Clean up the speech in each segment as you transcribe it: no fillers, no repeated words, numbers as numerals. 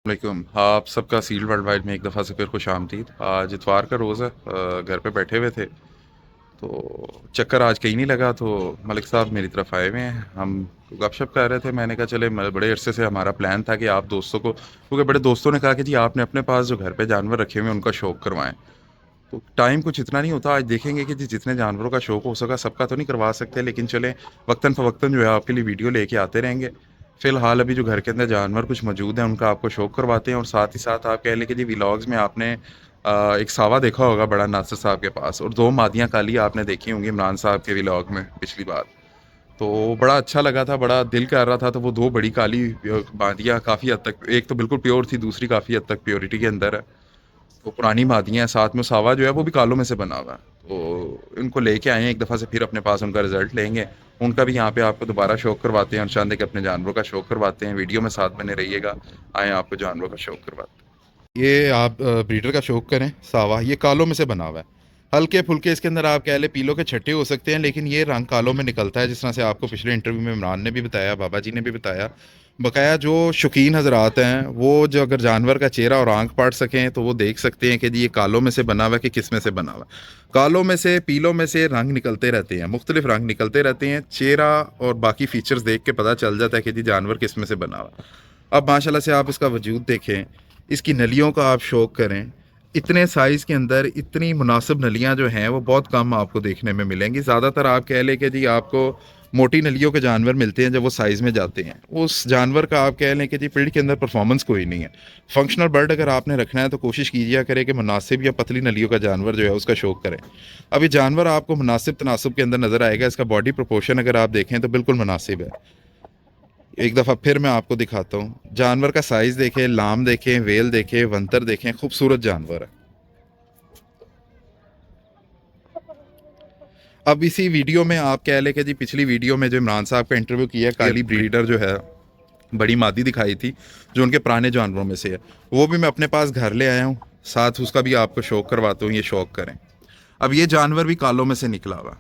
वालेकुम। आप सबका सील वर्ल्ड वाइड में एक दफ़ा से फिर खुश आमदीद। आज इतवार का रोज़ है, घर पे बैठे हुए थे तो चक्कर आज कहीं नहीं लगा, तो मलिक साहब मेरी तरफ आए हुए हैं। हम गपशप कर रहे थे, मैंने कहा चले, बड़े अरसे से हमारा प्लान था कि आप दोस्तों को, क्योंकि बड़े दोस्तों ने कहा कि जी आपने अपने पास जो घर पे जानवर रखे हुए हैं उनका शौक करवाएं। तो टाइम कुछ इतना नहीं होता, आज देखेंगे कि जी जितने जानवरों का शौक हो सका सबका तो नहीं करवा सकते, लेकिन चलें वक्तन फ़वक्तन जो है आपके लिए वीडियो लेके आते रहेंगे। फ़िलहाल अभी जो घर के अंदर जानवर कुछ मौजूद हैं उनका आपको शौक करवाते हैं, और साथ ही साथ आप कह लें कि जी व्लॉग्स में आपने एक सावा देखा होगा बड़ा नासिर साहब के पास, और 2 मादियाँ काली आपने देखी होंगी इमरान साहब के व्लॉग में पिछली बार। तो बड़ा अच्छा लगा था, बड़ा दिल कर रहा था, तो वो 2 बड़ी काली मादियाँ काफ़ी हद तक, एक तो बिल्कुल प्योर थी, दूसरी काफ़ी हद तक प्योरिटी के अंदर है। तो पुरानी मादियाँ हैं, साथ में सावा जो है वो भी कालों में से बना हुआ है। तो इनको लेके आए हैं एक दफ़ा से, फिर अपने पास उनका रिज़ल्ट लेंगे। उनका भी यहाँ पे आपको दोबारा शौक करवाते हैं और चाहते कि अपने जानवरों का शौक करवाते हैं। वीडियो में साथ बने रहिएगा, आएँ आपको जानवरों का शौक करवाते हैं। ये आप ब्रीडर का शौक करें, सावा ये कालों में से बना हुआ है। हल्के फुल्के इसके अंदर आप कह लें पीलों के छट्टे हो सकते हैं, लेकिन ये रंग कालों में निकलता है, जिस तरह से आपको पिछले इंटरव्यू में इमरान ने भी बताया, बाबा जी ने भी बताया। बकाया जो शौकीन हजरात हैं वो जो अगर जानवर का चेहरा और आंख पढ़ सकें तो वो देख सकते हैं कि जी ये कालों में से बना हुआ है कि किस में से बना हुआ है। कालों में से, पीलों में से रंग निकलते रहते हैं, मुख्तलिफ रंग निकलते रहते हैं। चेहरा और बाकी फीचर्स देख के पता चल जाता है कि जी जानवर किस में से बना हुआ है। अब माशाल्लाह से आप इसका वजूद देखें, इसकी नलियों का आप शौक करें। इतने साइज़ के अंदर इतनी मुनासिब नलियाँ जो हैं वो बहुत कम आपको देखने में मिलेंगी। ज़्यादातर आप कह लें कि जी आपको मोटी नलियों के जानवर मिलते हैं जब वो साइज़ में जाते हैं। उस जानवर का आप कह लें कि जी फील्ड के अंदर परफॉर्मेंस कोई नहीं है। फंक्शनल बर्ड अगर आपने रखना है तो कोशिश कीजिए करें कि मुनासिब या पतली नलियों का जानवर जो है उसका शौक करें। अब ये जानवर आपको मुनासिब तनासुब के अंदर नज़र आएगा। इसका बॉडी प्रोपोर्शन अगर आप देखें तो बिल्कुल मुनासिब है। एक दफ़ा फिर मैं आपको दिखाता हूँ। जानवर का साइज़ देखें, लाम देखें, वेल देखें, वंतर देखें, खूबसूरत जानवर है। अब इसी वीडियो में आप कह लें कि जी पिछली वीडियो में जो इमरान साहब का इंटरव्यू किया, काली ब्रीडर जो है बड़ी मादी दिखाई थी, जो उनके पुराने जानवरों में से है, वो भी मैं अपने पास घर ले आया हूँ। साथ उसका भी आपको शौक करवाता हूँ, ये शौक करें। अब ये जानवर भी कालों में से निकला हुआ।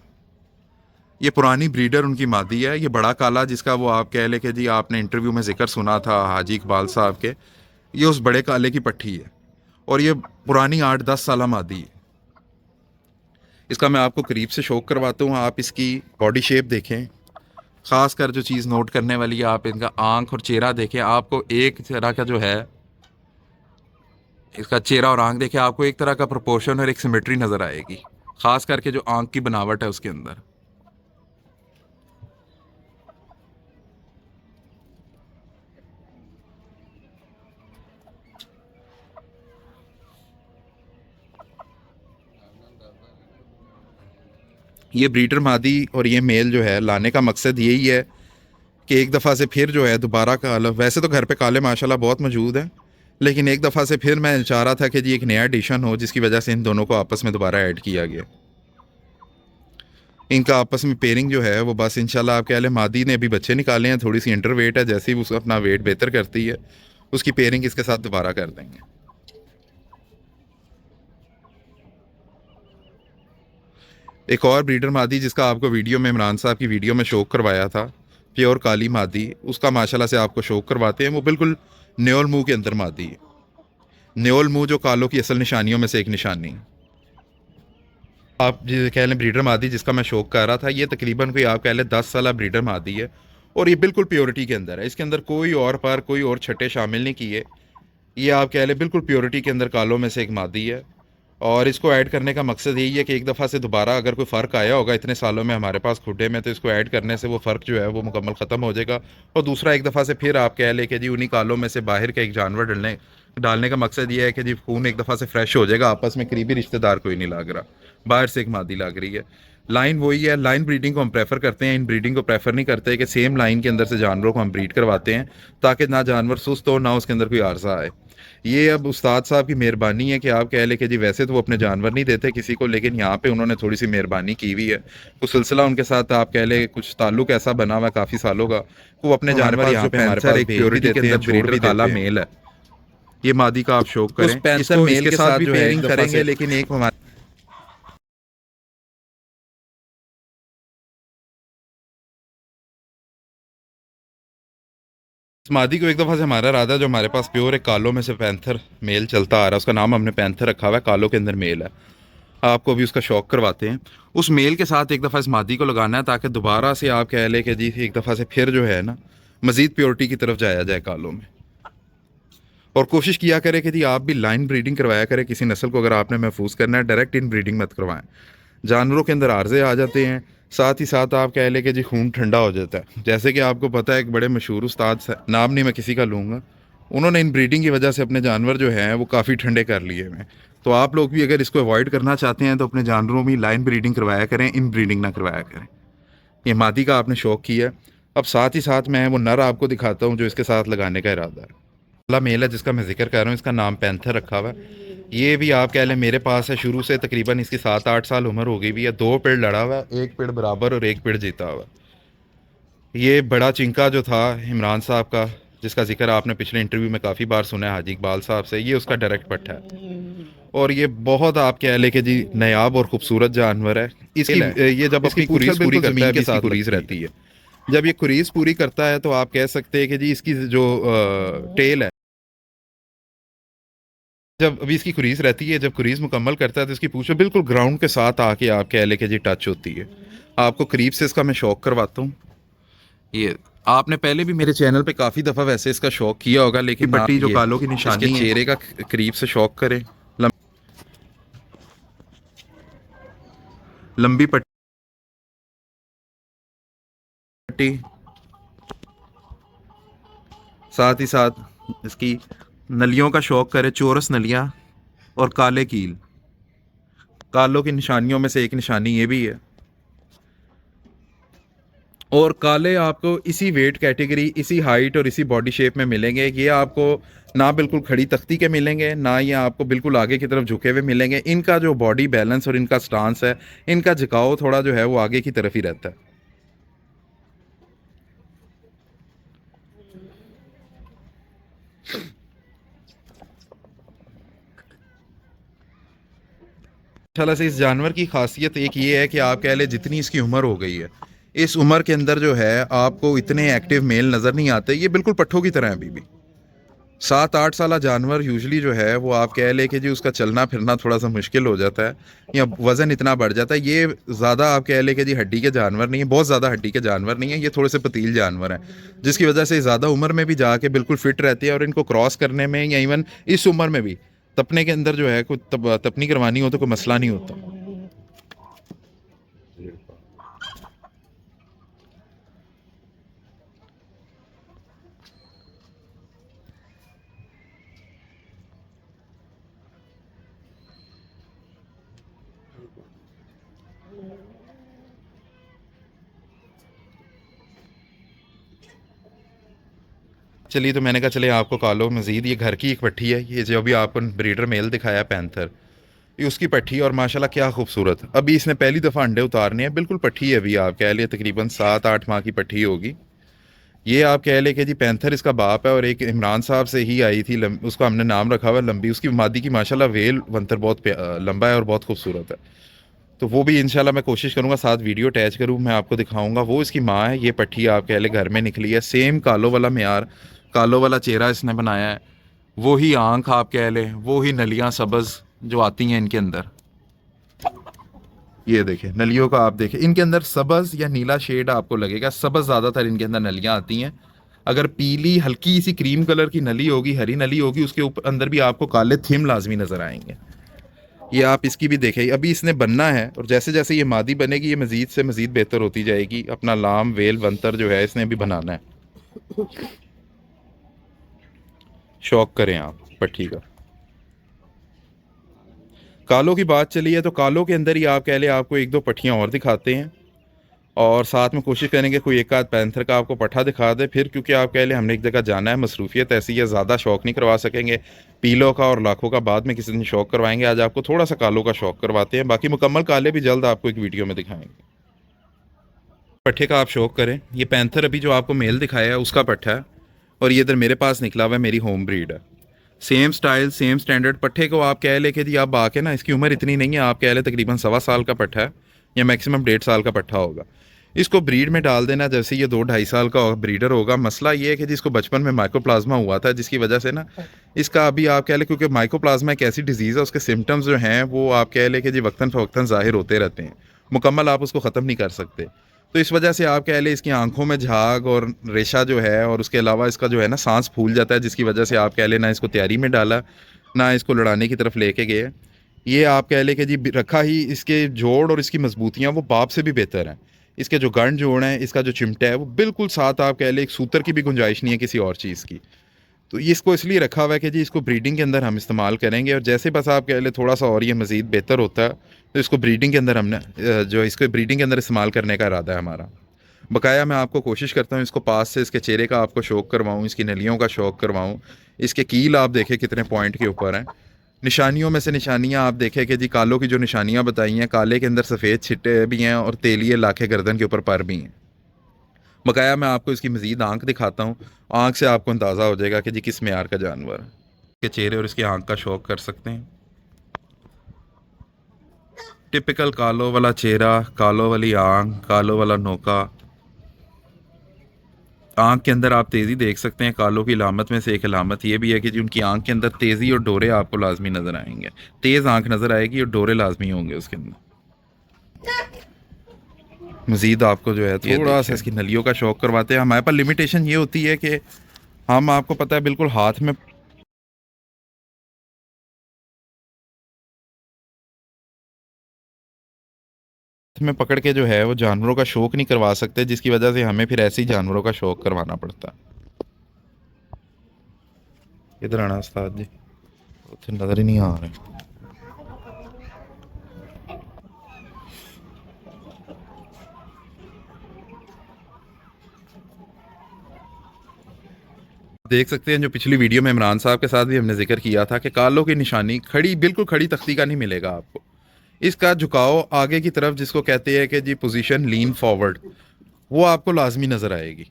ये पुरानी ब्रीडर उनकी मादी है, ये बड़ा काला जिसका वो आप कह लें कि जी आपने इंटरव्यू में जिक्र सुना था हाजी इकबाल साहब के, ये उस बड़े काले की पट्टी है, और ये पुरानी 8-10 साल मादी है। इसका मैं आपको करीब से शौक करवाता हूँ। आप इसकी बॉडी शेप देखें, ख़ास कर जो चीज़ नोट करने वाली है, आप इनका आंख और चेहरा देखें। आपको एक तरह का जो है इसका चेहरा और आंख देखें, आपको एक तरह का प्रोपोर्शन और एक सिमेट्री नज़र आएगी, ख़ास करके जो आंख की बनावट है उसके अंदर। ये ब्रीडर मादी और ये मेल जो है लाने का मकसद यही है कि एक दफ़ा से फिर जो है दोबारा काला, वैसे तो घर पे काले माशाल्लाह बहुत मौजूद हैं, लेकिन एक दफ़ा से फिर मैं चाह रहा था कि जी एक नया एडिशन हो जिसकी वजह से इन दोनों को आपस में दोबारा ऐड किया गया। इनका आपस में पेयरिंग जो है वो बस इंशाल्लाह आप कह लें, मादी ने अभी बच्चे निकाले हैं, थोड़ी सी इंटर वेट है, जैसे ही वो अपना वेट बेहतर करती है उसकी पेयरिंग इसके साथ दोबारा कर देंगे। एक और ब्रीडर मादी जिसका आपको वीडियो में, इमरान साहब की वीडियो में शौक करवाया था, प्योर काली मादी, उसका माशाल्लाह से आपको शौक करवाते हैं। वो बिल्कुल न्योल मुंह के अंदर मादी है। न्योल मुंह जो कालों की असल निशानियों में से एक निशानी है। आप जी कह लें ब्रीडर मादी जिसका मैं शौक कर रहा था, ये तकरीबन कोई आप कह लें 10 साल ब्रीडर मादी है, और ये बिल्कुल प्योरिटी के अंदर है। इसके अंदर कोई और पर कोई और छट्टे शामिल नहीं किए। ये आप कह लें बिल्कुल प्योरिटी के अंदर कालों में से एक मादी है, और इसको ऐड करने का मकसद यही है कि एक दफ़ा से दोबारा अगर कोई फ़र्क आया होगा इतने सालों में हमारे पास खुडे में, तो इसको ऐड करने से वो फ़र्क जो है वो मुकम्मल ख़त्म हो जाएगा। और दूसरा, एक दफ़ा से फिर आप कह लें कि जी उन्हीं कालों में से बाहर का एक जानवर डालने डालने का मकसद ये है कि जी खून एक दफ़ा से फ्रेश हो जाएगा, आपस में करीबी रिश्तेदार कोई नहीं लग रहा, बाहर से एक मादी लग रही है। लाइन वही है, लाइन ब्रीडिंग को हम प्रेफर करते हैं, इन ब्रीडिंग को प्रेफर नहीं करते कि सेम लाइन के अंदर से जानवरों को हम ब्रीड करवाते हैं, ताकि ना जानवर सुस्त हो ना उसके अंदर कोई आर्जा आए। ये अब उस्ताद साहब की मेहरबानी है कि आप कह लें कि जी वैसे तो वो अपने जानवर नहीं देते किसी को, लेकिन यहाँ पे उन्होंने थोड़ी सी मेहरबानी की हुई है। कुछ सिलसिला उनके साथ आप कह लें, कुछ ताल्लुक ऐसा बना हुआ है काफ़ी सालों का, वो अपने हमारे जानवर पास यहाँ जो पे हमारे पैंथर पास एक भेज भी प्योरिटी के देते हैं, अंदर छोड़ ब्रीडर भी काला देते हैं। मेल है। ये मादी का आप शौक उस करें, पैंथर इसको मेल इसके के साथ साथ भी जो है एक पेयरिंग दफा करेंगे, से लेकिन एक हमारे इस मादी को एक दफ़ा से हमारा इरादा है, जो हमारे पास प्योर एक कालों में से पैंथर मेल चलता आ रहा है, उसका नाम हमने पैंथर रखा हुआ है, कालों के अंदर मेल है। आपको अभी उसका शौक करवाते हैं। उस मेल के साथ एक दफ़ा इस मादी को लगाना है, ताकि दोबारा से आप कह लें कि जी एक दफ़ा से फिर जो है ना मज़ीद प्योरिटी की तरफ जाया जाए कालों में। और कोशिश किया करें कि जी आप भी लाइन ब्रीडिंग करवाया करें। किसी नस्ल को अगर आपने महफूज करना है, डायरेक्ट इन ब्रीडिंग मत करवाएं। जानवरों के अंदर आर्जे आ जाते हैं, साथ ही साथ आप कह लें कि जी खून ठंडा हो जाता है। जैसे कि आपको पता है, एक बड़े मशहूर उस्ताद, नाम नहीं मैं किसी का लूँगा, उन्होंने इन ब्रीडिंग की वजह से अपने जानवर जो हैं वो काफ़ी ठंडे कर लिए हैं। तो आप लोग भी अगर इसको अवॉइड करना चाहते हैं तो अपने जानवरों में लाइन ब्रीडिंग करवाया करें, इन ब्रीडिंग ना करवाया करें। ये मादी का आपने शौक किया है। अब साथ ही साथ मैं वो नर आपको दिखाता हूँ जो इसके साथ लगाने का इरादा है। पहला मेल है जिसका मैं जिक्र कर रहा हूँ, इसका नाम पैंथर रखा हुआ है। ये भी आप कह लें मेरे पास है शुरू से, तकरीबन इसकी 7-8 साल उम्र हो गई भी है। 2 पेड़ लड़ा हुआ है, 1 पेड़ बराबर और 1 पेड़ जीता हुआ। ये बड़ा चिंका जो था इमरान साहब का, जिसका जिक्र आपने पिछले इंटरव्यू में काफ़ी बार सुना है हाजी इकबाल साहब से, ये उसका डायरेक्ट पट्टा है। और ये बहुत आप कह लें कि जी नायाब और ख़ूबसूरत जानवर है। इसकी ये जब अपनी कुरीज पूरी करता है, इसकी कुरीज रहती है। जब ये कुरीज पूरी करता है तो आप कह सकते हैं कि जी इसकी जो टेल है, जब अभी इसकी कुरीज रहती है, जब कुरीज मुकम्मल करता है तो इसकी पूंछ बिल्कुल ग्राउंड के साथ आके आप कह लें कि जी टच होती है। आपको करीब से इसका मैं शौक करवाता हूँ। ये आपने पहले भी मेरे चैनल पे काफ़ी दफ़ा वैसे इसका शौक किया होगा, लेकिन पट्टी जो कालों की निशानी है, चेहरे का करीब से शौक करें। लंबी पट्टी, साथ ही साथ इसकी नलियों का शौक करें, चौरस नलियाँ और काले कील। कालों की निशानियों में से एक निशानी ये भी है। और काले आपको इसी वेट कैटेगरी, इसी हाइट और इसी बॉडी शेप में मिलेंगे। ये आपको ना बिल्कुल खड़ी तख्ती के मिलेंगे, ना ये आपको बिल्कुल आगे की तरफ झुके हुए मिलेंगे। इनका जो बॉडी बैलेंस और इनका स्टांस है, इनका झुकाव थोड़ा जो है वो आगे की तरफ ही रहता है। माशाल्लाह से इस जानवर की खासियत एक ये है कि आप कह लें जितनी इसकी उम्र हो गई है, इस उम्र के अंदर जो है आपको इतने एक्टिव मेल नज़र नहीं आते। ये बिल्कुल पट्ठों की तरह है अभी भी। 7-8 साल जानवर यूजली जो है वो आप कह लें कि जी उसका चलना फिरना थोड़ा सा मुश्किल हो जाता है, या वज़न इतना बढ़ जाता है। ये ज़्यादा आप कह लें कि जी हड्डी के जानवर नहीं है, बहुत ज़्यादा हड्डी के जानवर नहीं है, ये थोड़े से पतील जानवर हैं, जिसकी वजह से ज़्यादा उम्र में भी जाके बिल्कुल फिट रहती है। और इनको क्रॉस करने में या इवन इस उम्र में भी तपने के अंदर जो है कोई तपनी करवानी हो तो कोई मसला नहीं होता। चलिए, तो मैंने कहा चले आपको कालो मज़ीद, ये घर की एक पट्टी है, ये जो अभी आपको ब्रीडर मेल दिखाया पैंथर, ये उसकी पट्टी। और माशाल्लाह क्या खूबसूरत, अभी इसने पहली दफ़ा अंडे उतारने हैं। बिल्कुल पट्टी है, अभी आप कह लिए तकरीबन 7-8 माह की पट्टी होगी। ये आप कह ले कि जी पैंथर इसका बाप है, और एक इमरान साहब से ही आई थी, उसका हमने नाम रखा हुआ है लंबी। उसकी मादी की माशाल्लाह वेल वंतर बहुत लंबा है और बहुत खूबसूरत है। तो वो भी इंशाल्लाह मैं कोशिश करूँगा साथ वीडियो अटैच करूँ, मैं आपको दिखाऊँगा। वो इसकी माँ है। ये पट्टी आप कह ले घर में निकली है, सेम कालो वाला म्यार, कालो वाला चेहरा इसने बनाया है, वो ही आँख आप कह लें, वो ही नलियाँ सब्ज़ जो आती हैं इनके अंदर। ये देखें नलियों का, आप देखें इनके अंदर सब्ज़ या नीला शेड आपको लगेगा, सब्ज़ ज़्यादातर इनके अंदर नलियाँ आती हैं। अगर पीली हल्की सी क्रीम कलर की नली होगी, हरी नली होगी, उसके ऊपर अंदर भी आपको काले थिम लाजमी नज़र आएंगे। ये आप इसकी भी देखें, अभी इसने बनना है, और जैसे जैसे ये मादी बनेगी ये मज़ीद से मज़ीद बेहतर होती जाएगी। अपना लाम वेल वंतर जो है इसने भी बनाना है। शौक करें आप पट्टी का। कालों की बात चली है तो कालों के अंदर ही आप कह लें आपको 1-2 पट्टियाँ और दिखाते हैं, और साथ में कोशिश करेंगे कोई एक आध पैंथर का आपको पट्ठा दिखा दे फिर, क्योंकि आप कह लें हमने एक जगह जाना है, मसरूफियत ऐसी है, ज़्यादा शौक नहीं करवा सकेंगे। पीलों का और लाखों का बाद में किसी दिन शौक करवाएंगे, आज आपको थोड़ा सा कालों का शौक करवाते हैं। बाकी मुकम्मल काले भी जल्द आपको एक वीडियो में दिखाएंगे। पट्ठे का आप शौक करें। ये पैंथर अभी जो आपको मेल दिखाया है उसका पट्ठा है, और ये इधर मेरे पास निकला हुआ है, मेरी होम ब्रीड है। सेम स्टाइल सेम स्टैंडर्ड पट्ठे को आप कह ले कि जी आप आके ना, इसकी उम्र इतनी नहीं है, आप कह ले तकरीबन 1.25 साल का पट्ठा है, या मैक्सिमम 1.5 साल का पट्ठा होगा। इसको ब्रीड में डाल देना, जैसे ये 2-2.5 साल का ब्रीडर होगा। मसला ये है कि जिसको बचपन में माइकोप्लाज्मा हुआ था, जिसकी वजह से ना इसका अभी आप कह लें, क्योंकि माइकोप्लाज्मा एक ऐसी डिजीज़ है, उसके सिम्टम्स जो हैं वो आप कह लें कि जी वक्तन फ़वक्तन ज़ाहिर होते रहते हैं, मुकम्मल आप उसको ख़त्म नहीं कर सकते। तो इस वजह से आप कह लें इसकी आंखों में झाग और रेशा जो है, और उसके अलावा इसका जो है ना सांस फूल जाता है, जिसकी वजह से आप कह लें ना इसको तैयारी में डाला, ना इसको लड़ाने की तरफ लेके गए। ये आप कह लें कि जी रखा ही, इसके जोड़ और इसकी मजबूतियाँ वो बाप से भी बेहतर हैं। इसके जो गंड जोड़ हैं, इसका जो चिमटा है वो बिल्कुल साथ, आप कह लें एक सूतर की भी गुंजाइश नहीं है किसी और चीज़ की। तो ये इसको इसलिए रखा हुआ है कि जी इसको ब्रीडिंग के अंदर हम इस्तेमाल करेंगे, और जैसे बस आप कह लें थोड़ा सा और ये मज़ीद बेहतर होता है, तो इसको ब्रीडिंग के अंदर हमने जो इसको ब्रीडिंग के अंदर इस्तेमाल करने का इरादा है हमारा। बकाया मैं आपको कोशिश करता हूँ इसको पास से इसके चेहरे का आपको शौक करवाऊँ, इसकी नलियों का शौक करवाऊँ। इसके कील आप देखें कितने पॉइंट के ऊपर हैं। निशानियों में से निशानियाँ आप देखें कि जी कालों की जो निशानियाँ बताई हैं, काले के अंदर सफ़ेद छिट्टे भी हैं और तेलिए लाखे गर्दन के ऊपर पर भी हैं। बकाया मैं आपको इसकी मज़ीद आंख दिखाता हूँ। आंख से आपको अंदाज़ा हो जाएगा कि जी किस मेयार का जानवर है। इसके चेहरे और इसकी आंख का शौक कर सकते हैं। टिपिकल कालो वाला चेहरा, कालो वाली आंख, कालो वाला नोका। आंख के अंदर आप तेज़ी देख सकते हैं। कालों की अलामत में से एक अलामत ये भी है कि जी उनकी आंख के अंदर तेज़ी और डोरे आपको लाजमी नज़र आएंगे। तेज़ आंख नज़र आएगी और डोरे लाजमी होंगे उसके अंदर। मज़ीद आपको जो है थोड़ा सा इसकी नलियों का शौक करवाते हैं। हमारे पास लिमिटेशन ये होती है कि हम, आपको पता है, बिल्कुल हाथ में पकड़ के जो है वो जानवरों का शौक नहीं करवा सकते, जिसकी वजह से हमें फिर ऐसे ही जानवरों का शौक करवाना पड़ता है। इधर आना उस्ताद जी, उधर नज़र ही नहीं आ रहे। देख सकते हैं जो पिछली वीडियो में इमरान साहब के साथ भी हमने जिक्र किया था कि कालों की निशानी खड़ी, बिल्कुल खड़ी तख्ती का नहीं मिलेगा आपको। इसका झुकाव आगे की तरफ, जिसको कहते हैं कि जी पोजीशन लीन फॉरवर्ड, वो आपको लाजमी नज़र आएगी।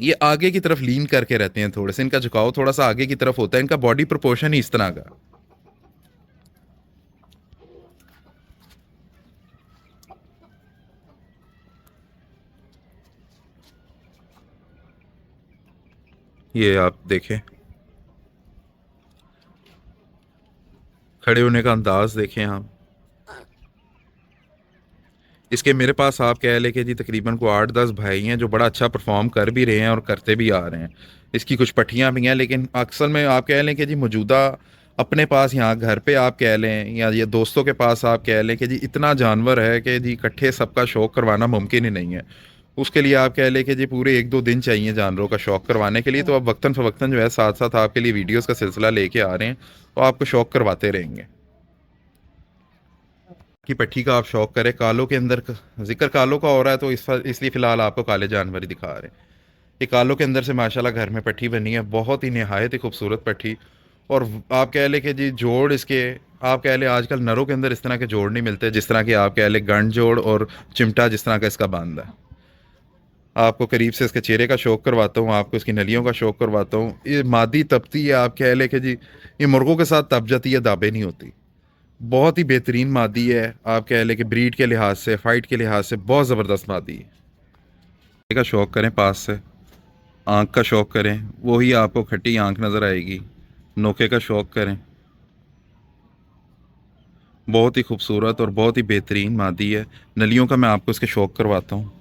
ये आगे की तरफ लीन करके रहते हैं थोड़े से, इनका झुकाव थोड़ा सा आगे की तरफ होता है। इनका बॉडी प्रोपोर्शन ही इस तरह का। ये आप देखें, खड़े होने का अंदाज देखें आप इसके। मेरे पास आप कह लें कि जी तकरीबन को 8-10 भाई हैं जो बड़ा अच्छा परफॉर्म कर भी रहे हैं और करते भी आ रहे हैं। इसकी कुछ पट्टियाँ भी हैं, लेकिन अक्सर में आप कह लें कि जी मौजूदा अपने पास यहाँ घर पे आप कह लें, या ये दोस्तों के पास आप कह लें कि जी इतना जानवर है कि जी इकट्ठे सबका शौक करवाना मुमकिन ही नहीं है। उसके लिए आप कह लें कि जी पूरे 1-2 दिन चाहिए जानवरों का शौक करवाने के लिए। तो अब वक्तन फ़वक्तन जो है साथ साथ आपके लिए वीडियोज़ का सिलसिला लेके आ रहे हैं, तो आपको शौक करवाते रहेंगे। की पट्टी का आप शौक करें। कालों के अंदर जिक्र कालों का हो रहा है, तो इसलिए फ़िलहाल आपको काले जानवर ही दिखा रहे हैं। ये कालों के अंदर से माशाल्लाह घर में पट्टी बनी है, बहुत ही नहायत ही खूबसूरत पट्टी। और आप कह लें कि जी जोड़ इसके, आप कह लें आजकल नरों के अंदर इस तरह के जोड़ नहीं मिलते, जिस तरह के आप कह लें गंड जोड़ और चिमटा जिस तरह का इसका बांधा है। आपको करीब से इसके चेहरे का शौक करवाता हूँ, आपको इसकी नलियों का शौक करवाता हूँ। ये मादी तपती है, आप कह लें कि जी ये मुर्गों के साथ तप जाती है, दाबे नहीं होती। बहुत ही बेहतरीन मादी है, आप कह लें कि ब्रीड के लिहाज से, फाइट के लिहाज से बहुत ज़बरदस्त मादी है। का शौक करें पास से, आँख का शौक करें, वही आपको खट्टी आँख नज़र आएगी। नोके का शौक करें, बहुत ही खूबसूरत और बहुत ही बेहतरीन मादी है। नलियों का मैं आपको इसके शौक करवाता हूँ।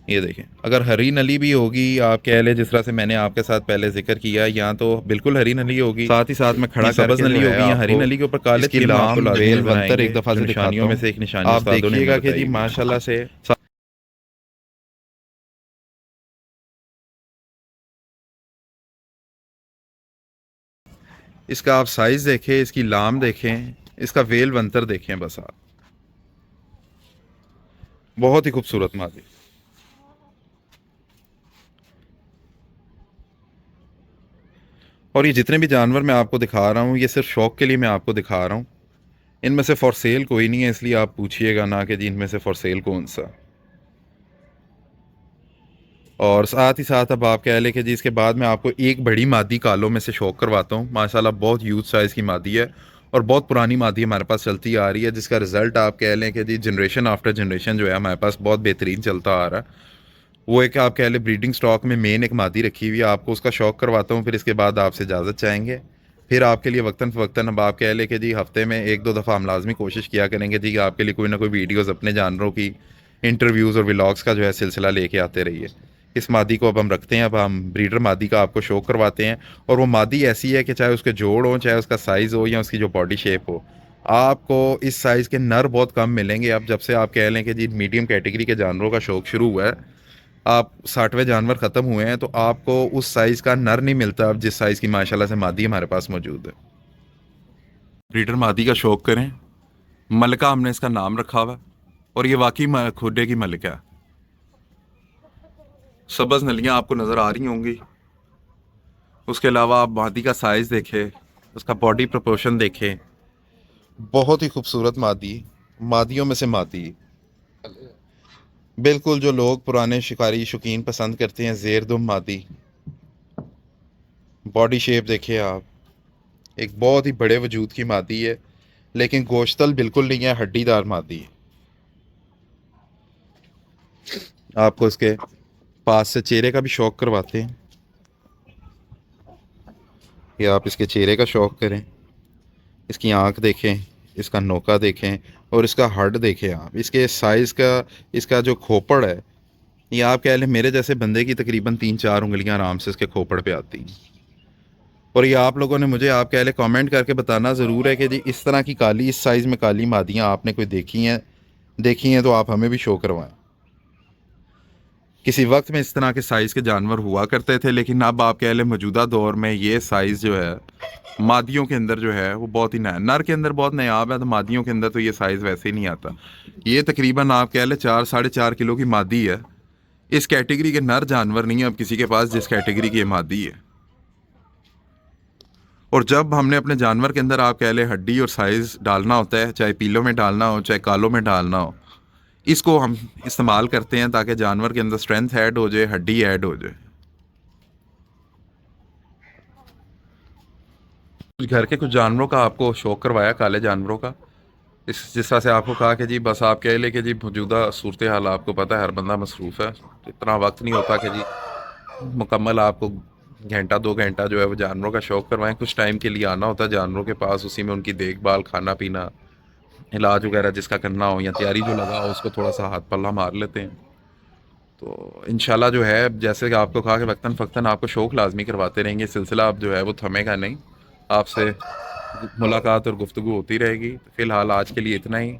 ये देखें, अगर हरी नली भी होगी, आप कह लें जिस तरह से मैंने आपके साथ पहले जिक्र किया, या तो बिल्कुल हरी नली होगी, साथ ही साथ में खड़ा सब्ज़ नली होगी, या हरी नली के ऊपर काले तिल आपको लाजमी नजर आएंगे। एक दफ़ा से निशानियों में से एक निशानी आप देखिएगा कि जी माशाल्लाह से इसका आप साइज़ देखें, इसकी लाम देखें, इसका वेल वंतर देखें, बस आप, बहुत ही खूबसूरत मादी। और ये जितने भी जानवर मैं आपको दिखा रहा हूँ, ये सिर्फ शौक के लिए मैं आपको दिखा रहा हूँ। इनमें से फॉर सेल कोई नहीं है, इसलिए आप पूछिएगा ना कि जी इनमें से फॉर सेल कौन सा। और साथ ही साथ अब आप कह लें कि जी इसके बाद मैं आपको एक बड़ी मादी कालों में से शौक करवाता हूँ। माशाल्लाह बहुत ह्यूज साइज़ की मादी है, और बहुत पुरानी मादी हमारे पास चलती आ रही है, जिसका रिज़ल्ट आप कह लें कि जी जनरेशन आफ्टर जनरेशन जो है हमारे पास बहुत बेहतरीन चलता आ रहा है। वो एक आप कह लें ब्रीडिंग स्टॉक में मेन एक मादी रखी हुई है। आपको उसका शौक करवाता हूँ, फिर इसके बाद आपसे इजाज़त चाहेंगे। फिर आपके लिए वक्तन फ़वक्तन अब आप कह लें कि जी हफ्ते में एक दो दफ़ा हम लाजमी कोशिश किया करेंगे जी कि आपके लिए कोई ना कोई वीडियोज़ अपने जानवरों की इंटरव्यूज़ और व्लॉग्स का जो है सिलसिला लेके आते रहिए। इस मादी को अब हम रखते हैं, अब हम ब्रीडर मादी का आपको शौक करवाते हैं। और वो मादी ऐसी है कि चाहे उसके जोड़ हो, चाहे उसका साइज़ हो, या उसकी जो बॉडी शेप हो, आपको इस साइज़ के नर बहुत कम मिलेंगे। अब जब से आप कह लें कि जी मीडियम कैटेगरी के जानवरों का शौक शुरू हुआ है, आप 60वें जानवर ख़त्म हुए हैं, तो आपको उस साइज़ का नर नहीं मिलता अब जिस साइज़ की माशाल्लाह से मादी हमारे पास मौजूद है। ब्रीडर मादी का शौक करें। मलका हमने इसका नाम रखा हुआ, और ये वाकई खुडे की मलिका है। सब्ज़ नलियाँ आपको नज़र आ रही होंगी। उसके अलावा आप मादी का साइज़ देखें, उसका बॉडी प्रोपोर्शन देखें, बहुत ही खूबसूरत मादी, मादियों में से मादी। बिल्कुल जो लोग पुराने शिकारी शौकीन पसंद करते हैं, ज़ेरदुम मादी। बॉडी शेप देखिए आप, एक बहुत ही बड़े वजूद की मादी है, लेकिन गोश्तल बिल्कुल नहीं है, हड्डीदार मादी है। आपको इसके पास से चेहरे का भी शौक करवाते हैं, या आप इसके चेहरे का शौक करें। इसकी आंख देखें, इसका नोका देखें, और इसका हड देखें आप, इसके साइज़ का, इसका जो खोपड़ है, ये आप कह लें मेरे जैसे बंदे की तकरीबन 3-4 उंगलियां आराम से इसके खोपड़ पे आती हैं। और ये आप लोगों ने मुझे आप कह लें कमेंट करके बताना ज़रूर है कि जी इस तरह की काली, इस साइज़ में काली मादियाँ आपने कोई देखी हैं तो आप हमें भी शो करवाएं। किसी वक्त में इस तरह के साइज़ के जानवर हुआ करते थे, लेकिन अब आप कह लें मौजूदा दौर में ये साइज़ जो है मादियों के अंदर जो है वो बहुत ही नया, नर के अंदर बहुत नायाब है, तो मादियों के अंदर तो ये साइज़ वैसे ही नहीं आता। ये तकरीबन आप कह लें 4-4.5 किलो की मादी है। इस कैटेगरी के नर जानवर नहीं है अब किसी के पास जिस कैटेगरी की ये मादी है। और जब हमने अपने जानवर के अंदर आप कह लें हड्डी और साइज़ डालना होता है, चाहे पीलों में डालना हो, चाहे कालों में डालना हो, इसको हम इस्तेमाल करते हैं ताकि जानवर के अंदर स्ट्रेंथ ऐड हो जाए, हड्डी ऐड हो जाए। कुछ घर के कुछ जानवरों का आपको शौक करवाया, काले जानवरों का। इस जिस तरह से आपको कहा कि जी बस आप कह लें कि जी मौजूदा सूरत हाल आपको पता है, हर बंदा मसरूफ़ है, तो इतना वक्त नहीं होता कि जी मुकम्मल आपको घंटा 2 घंटा जो है वो जानवरों का शौक करवाएं। कुछ टाइम के लिए आना होता है जानवरों के पास, उसी में उनकी देखभाल, खाना पीना, इलाज वगैरह जिसका करना हो, या तैयारी जो लगा हो उसको थोड़ा सा हाथ पल्ला मार लेते हैं। तो इंशाल्लाह जो है, जैसे कि आपको कहा कि वक्तन फ़क्तन आपको शौक लाजमी करवाते रहेंगे, सिलसिला अब जो है वो थमेगा नहीं। आपसे मुलाकात और गुफ्तगू होती रहेगी। फ़िलहाल आज के लिए इतना ही।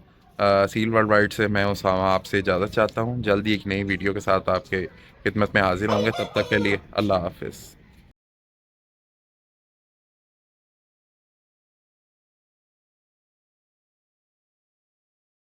सील वर्ल्ड वाइड से मैं उसामा आपसे इजाज़त चाहता हूँ। जल्दी एक नई वीडियो के साथ आपके खिदमत में हाजिर होंगे। तब तक के लिए अल्लाह हाफ़िज़।